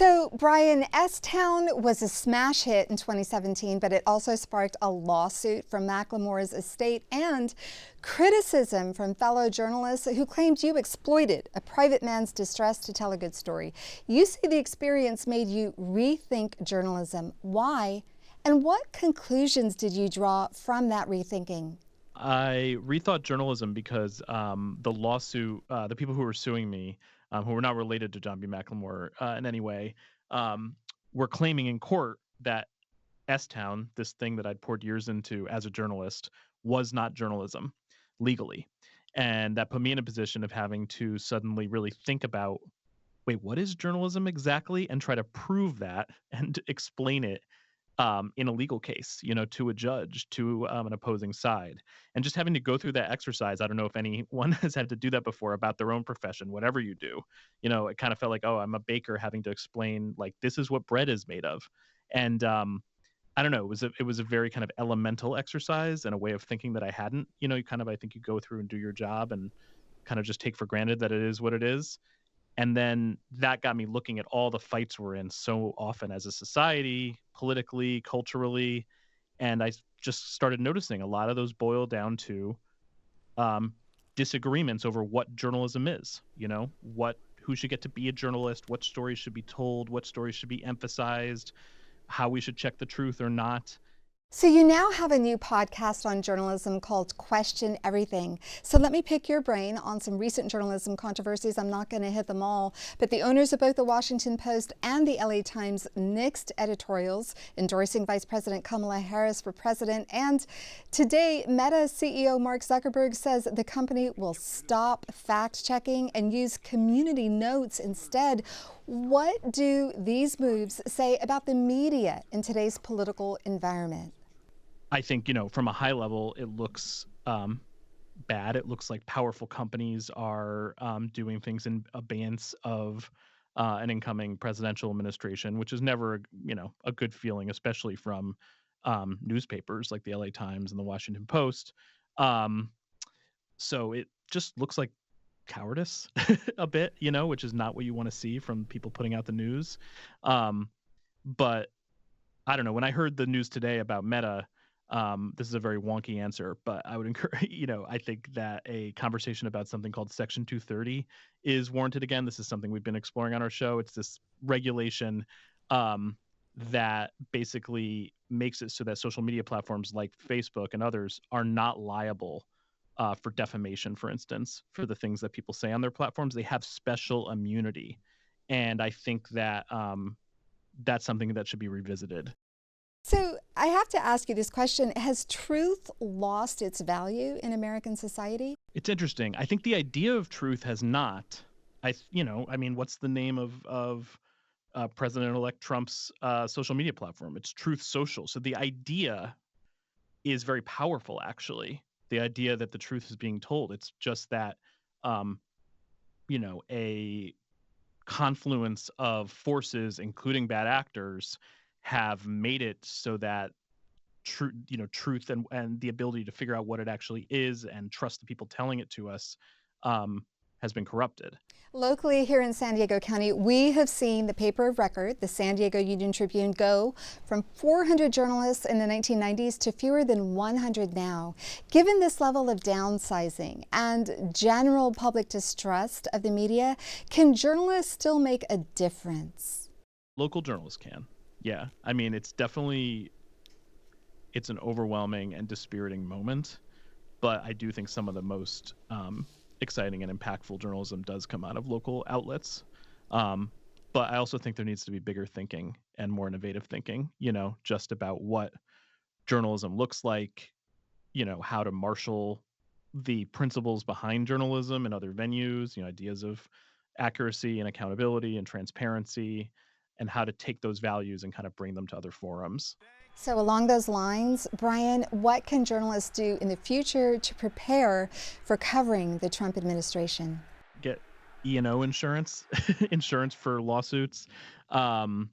So, Brian, S-Town was a smash hit in 2017, but it also sparked a lawsuit from Mclemore's estate and criticism from fellow journalists who claimed you exploited a private man's distress to tell a good story. You say the experience made you rethink journalism. Why? And what conclusions did you draw from that rethinking? I rethought journalism because the lawsuit, the people who were suing me, who were not related to John B. Mclemore in any way, um, were claiming in court that S-Town, this thing that I'd poured years into as a journalist, was not journalism legally. And that put me in a position of having to suddenly really think about, wait, what is journalism exactly? And try to prove that and explain it in a legal case, to a judge, to an opposing side. And just having to go through that exercise, I don't know if anyone has had to do that before about their own profession, whatever you do. It kind of felt like, oh, I'm a baker having to explain, like, this is what bread is made of. And I don't know, it was a very kind of elemental exercise and a way of thinking that I hadn't. You kind of, I think you go through and do your job and kind of just take for granted that it is what it is. And then that got me looking at all the fights we're in so often as a society, politically, culturally. And just started noticing a lot of those boil down to um, disagreements over what journalism is, who should get to be a journalist, what stories should be told, what stories should be emphasized, how we should check the truth or not. So you now have a new podcast on journalism called Question Everything. So let me pick your brain on some recent journalism controversies. I'm not going to hit them all, but the owners of both the Washington Post and the LA Times nixed editorials endorsing Vice President Kamala Harris for president. And today, Meta CEO Mark Zuckerberg says the company will stop fact-checking and use community notes instead. What do these moves say about the media in today's political environment? I think, from a high level, it looks bad. It looks like powerful companies are doing things in abeyance of an incoming presidential administration, which is never, a good feeling, especially from newspapers like the LA Times and the Washington Post. Um, so it just looks like cowardice a bit, which is not what you want to see from people putting out the news. But I don't know. When I heard the news today about Meta, this is a very wonky answer, but I would encourage, I think that a conversation about something called Section 230 is warranted again. This is something we've been exploring on our show. It's this regulation that basically makes it so that social media platforms like Facebook and others are not liable for defamation, for instance, for the things that people say on their platforms. They have special immunity. And I think that that's something that should be revisited. So I have to ask you this question. Has truth lost its value in American society? It's interesting. I think the idea of truth has not. What's the name of President-elect Trump's social media platform? It's Truth Social. So the idea is very powerful, actually. The idea that the truth is being told. It's just that, a confluence of forces, including bad actors, have made it so that truth and the ability to figure out what it actually is and trust the people telling it to us has been corrupted. Locally here in San Diego County, we have seen the paper of record, the San Diego Union Tribune, go from 400 journalists in the 1990s to fewer than 100 now. Given this level of downsizing and general public distrust of the media, can journalists still make a difference? Local journalists can. Yeah. It's an overwhelming and dispiriting moment, but I do think some of the most exciting and impactful journalism does come out of local outlets. But I also think there needs to be bigger thinking and more innovative thinking, just about what journalism looks like, how to marshal the principles behind journalism and other venues, ideas of accuracy and accountability and transparency, and how to take those values and kind of bring them to other forums. So along those lines, Brian, what can journalists do in the future to prepare for covering the Trump administration? Get E&O insurance, insurance for lawsuits. No,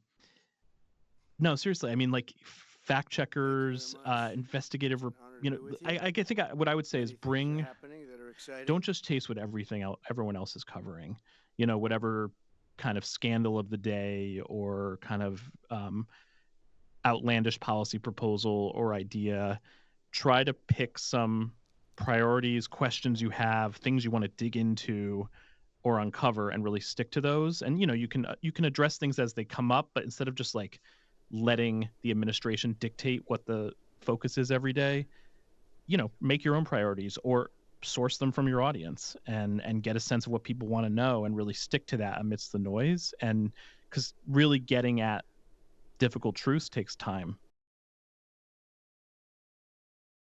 seriously. Like fact checkers, investigative. I think what I would say is don't just chase what everyone else is covering. Whatever kind of scandal of the day or kind of outlandish policy proposal or idea. Try to pick some priorities, questions you have, things you want to dig into or uncover, and really stick to those. And you can address things as they come up, but instead of just like letting the administration dictate what the focus is every day, make your own priorities or source them from your audience and get a sense of what people want to know and really stick to that amidst the noise. And because really getting at difficult truths takes time.